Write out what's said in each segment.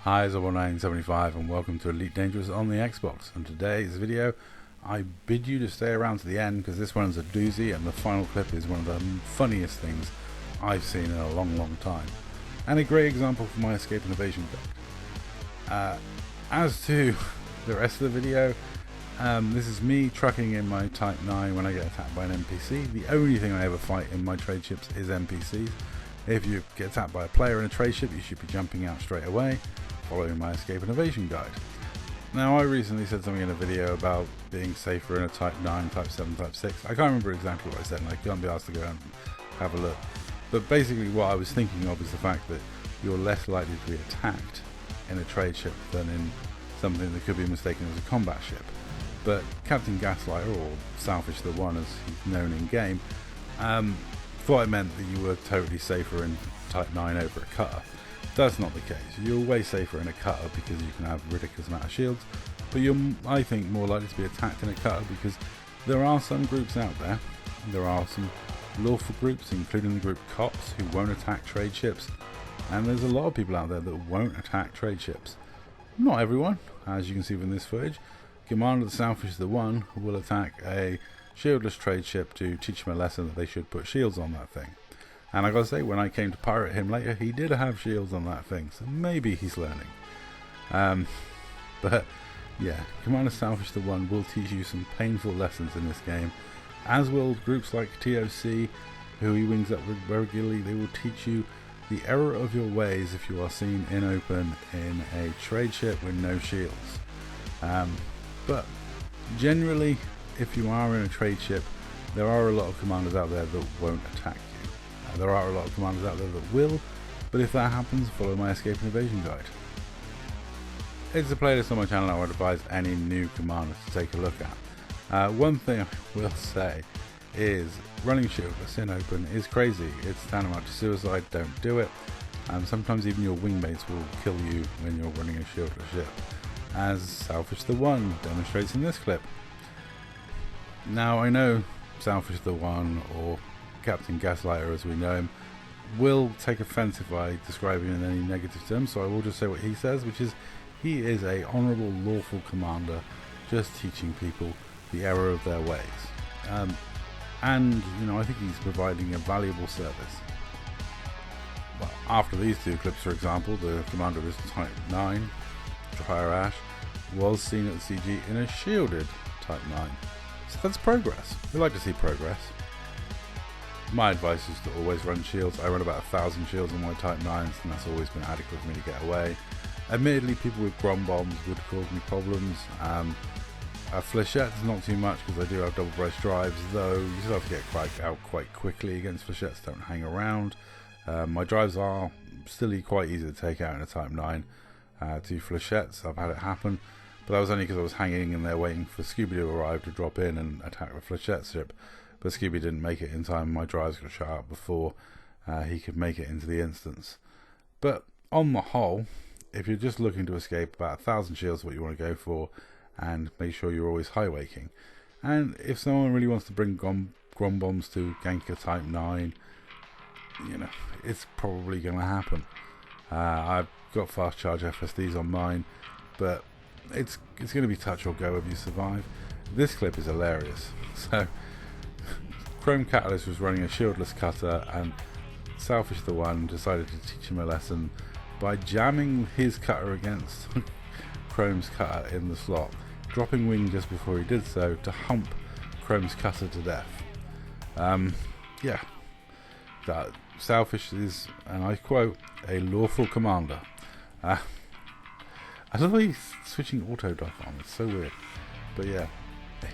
Hi, it's 1975 and welcome to Elite Dangerous on the Xbox. And today's video, I bid you to stay around to the end because this one's a doozy and the final clip is one of the funniest things I've seen in a long time. And a great example for my escape and evasion deck. As to the rest of the video, this is me trucking in my Type 9 when I get attacked by an NPC. The only thing I ever fight in my trade ships is NPCs. If you get attacked by a player in a trade ship, you should be jumping out straight away, following my escape and evasion guide. Now, I recently said something in a video about being safer in a Type 9, Type 7, Type 6. I can't remember exactly what I said, and I can't be asked to go and have a look. But basically what I was thinking of is the fact that you're less likely to be attacked in a trade ship than in something that could be mistaken as a combat ship. But Captain Gaslighter, or Southish the One as he's known in game, thought it meant that you were totally safer in Type 9 over a cutter. That's not the case. You're way safer in a cutter because you can have a ridiculous amount of shields, but you're, I think, more likely to be attacked in a cutter because there are some groups out there. There are some lawful groups, including the group Cops, who won't attack trade ships, and there's a lot of people out there that won't attack trade ships. Not everyone, as you can see from this footage. Commander the Southish the One will attack a shieldless trade ship to teach him a lesson that they should put shields on that thing. And I gotta say, when I came to pirate him later, he did have shields on that thing, so maybe he's learning. But yeah, Commander Southish the One will teach you some painful lessons in this game, as will groups like TOC, who he wings up with regularly. They will teach you the error of your ways if you are seen in open in a trade ship with no shields. But generally, if you are in a trade ship, there are a lot of commanders out there that won't attack you. There are a lot of commanders out there that will, but if that happens, follow my escape and evasion guide. It's a playlist on my channel I would advise any new commanders to take a look at. One thing I will say is running shieldless in open is crazy. It's tantamount to suicide. Don't do it. Sometimes even your wingmates will kill you when you're running a shieldless ship, as Southish the One demonstrates in this clip. Now, I know Southish the One, or Captain Gaslighter as we know him, will take offense if I describe him in any negative terms, so I will just say what he says, which is he is a honourable, lawful commander, just teaching people the error of their ways. And, you know, I think he's providing a valuable service. Well, after these two clips, for example, the commander of this Type 9, Fire Ash, was seen at the CG in a shielded Type 9. So that's progress. We like to see progress. My advice is to always run shields. I run about 1,000 shields on my Type 9s, and that's always been adequate for me to get away. Admittedly, people with grom bombs would cause me problems. Flechettes, not too much because I do have double breast drives, though you still have to get out quite quickly against flechettes. Don't hang around. My drives are still quite easy to take out in a Type 9. To flechettes, I've had it happen, but that was only because I was hanging in there waiting for Scooby to arrive to drop in and attack the flechette ship. But Scooby didn't make it in time. My drives got shut out before he could make it into the instance. But on the whole, if you're just looking to escape, about 1,000 shields is what you want to go for, and make sure you're always high waking. And if someone really wants to bring grom bombs to gank a Type 9, you know, it's probably going to happen. I've got fast charge FSDs on mine, but it's going to be touch or go if you survive. This clip is hilarious. So Chrome Catalyst was running a shieldless cutter, and Southish the One decided to teach him a lesson by jamming his cutter against Chrome's cutter in the slot, dropping wing just before he did so to hump Chrome's cutter to death. Yeah, that Southish is, and I quote, a lawful commander. I love how he's switching auto dock on, it's so weird. But yeah,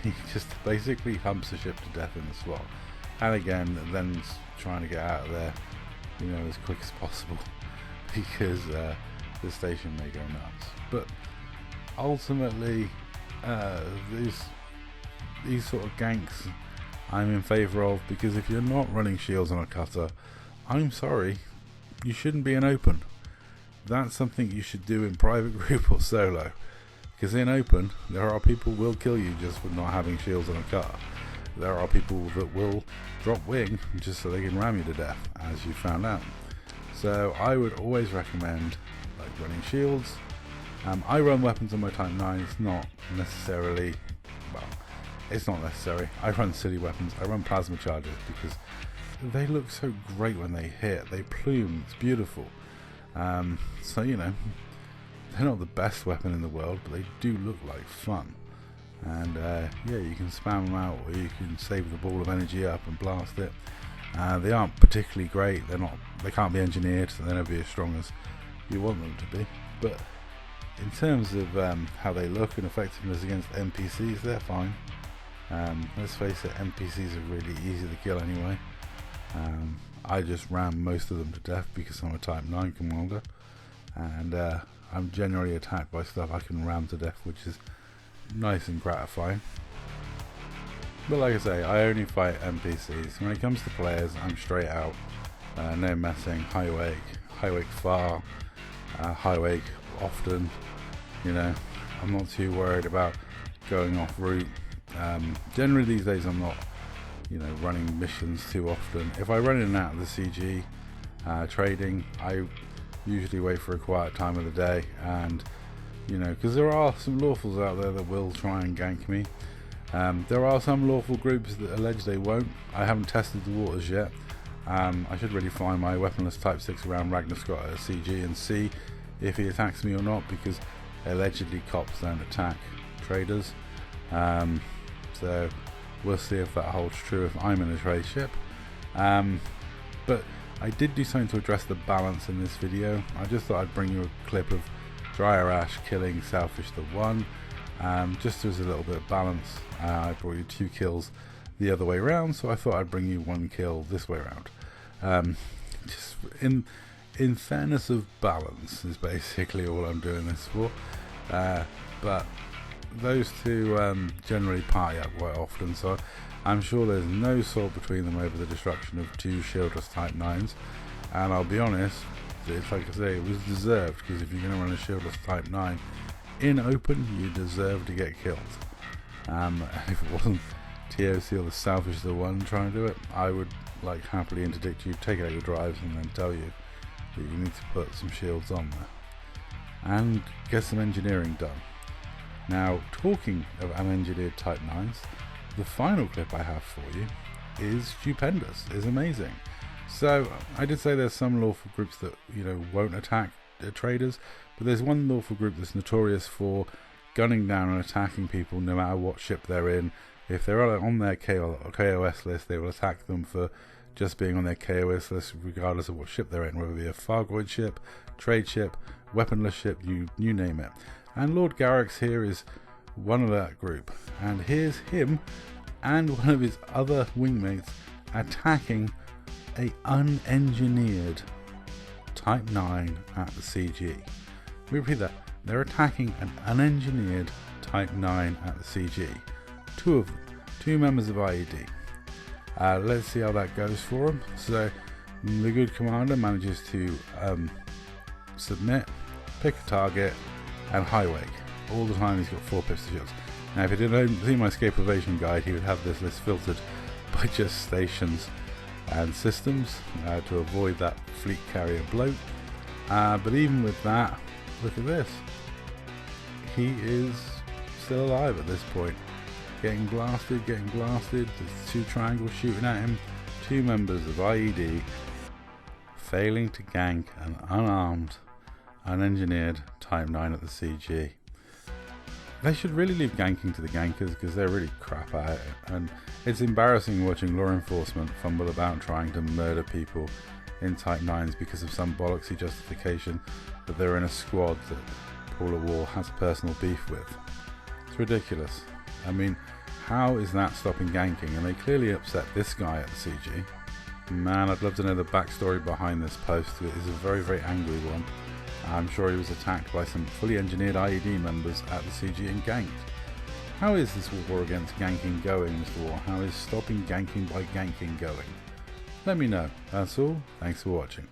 he just basically humps the ship to death in the slot. And again, then trying to get out of there, you know, as quick as possible, because the station may go nuts. But ultimately, these sort of ganks I'm in favour of, because if you're not running shields on a cutter, I'm sorry, you shouldn't be in open. That's something you should do in private group or solo, because in open there are people who will kill you just for not having shields on a cutter. There are people that will drop wing just so they can ram you to death, as you found out. So I would always recommend, like, running shields. I run weapons on my Type 9. It's not necessarily, well, it's not necessary. I run silly weapons. I run plasma charges because they look so great when they hit. They plume. It's beautiful. So, you know, they're not the best weapon in the world, but they do look like fun. And yeah, you can spam them out, or you can save the ball of energy up and blast it. They aren't particularly great. They can't be engineered, so they'll never be as strong as you want them to be. But in terms of how they look and effectiveness against NPCs, they're fine. Let's face it, NPCs are really easy to kill anyway. I just ram most of them to death because I'm a Type 9 commander, and I'm generally attacked by stuff I can ram to death, which is nice and gratifying. But like I say, I only fight NPCs. When it comes to players, I'm straight out. No messing. High wake far, high wake often. You know, I'm not too worried about going off route. Generally these days I'm not, you know, running missions too often. If I run in and out of the CG trading, I usually wait for a quiet time of the day, and you know, because there are some lawfuls out there that will try and gank me. There are some lawful groups that allege they won't. I haven't tested the waters yet. I should really find my weaponless Type 6 around Ragnar Scott at a CG and see if he attacks me or not, because allegedly cops don't attack traders. So we'll see if that holds true if I'm in a trade ship. But I did do something to address the balance in this video. I just thought I'd bring you a clip of Dryer Ash killing Southish the One, just as a little bit of balance. I brought you 2 kills the other way around, so I thought I'd bring you 1 kill this way around. Just in fairness of balance is basically all I'm doing this for. But those two generally party up quite often, so I'm sure there's no salt between them over the destruction of 2 shieldless Type 9s. And I'll be honest, it's like I say, it was deserved, because if you're going to run a shieldless Type 9 in open, you deserve to get killed. If it wasn't TOC or the Southish the One trying to do it, I would like happily interdict you, take out your drives, and then tell you that you need to put some shields on there and get some engineering done. Now, talking of unengineered Type 9s, the final clip I have for you is stupendous, is amazing. So I did say there's some lawful groups that, you know, won't attack traders, but there's one lawful group that's notorious for gunning down and attacking people no matter what ship they're in. If they're on their KOS list, they will attack them for just being on their KOS list, regardless of what ship they're in, whether it be a Fargoid ship, trade ship, weaponless ship, you name it. And Lord Garrick's here is one of that group, and here's him and one of his other wingmates attacking a unengineered Type 9 at the CG. We repeat that, they're attacking an unengineered Type 9 at the CG. 2 of them, 2 members of IED. Let's see how that goes for him. So the good commander manages to submit, pick a target, and high wake. All the time he's got 4 pistol shields. Now if you didn't see my escape evasion guide, he would have this list filtered by just stations and systems to avoid that fleet carrier bloat. But even with that, look at this. He is still alive at this point. Getting blasted. There's 2 triangles shooting at him. 2 members of IED failing to gank an unarmed, unengineered Type 9 at the CG. They should really leave ganking to the gankers, because they're really crap at it, and it's embarrassing watching law enforcement fumble about trying to murder people in Type 9s because of some bollocksy justification that they're in a squad that Paul of War has personal beef with. It's ridiculous. I mean, how is that stopping ganking? And they clearly upset this guy at the CG. Man, I'd love to know the backstory behind this post. It is a very, very angry one. I'm sure he was attacked by some fully engineered IED members at the CG and ganked. How is this war against ganking going, Mr. War? How is stopping ganking by ganking going? Let me know. That's all. Thanks for watching.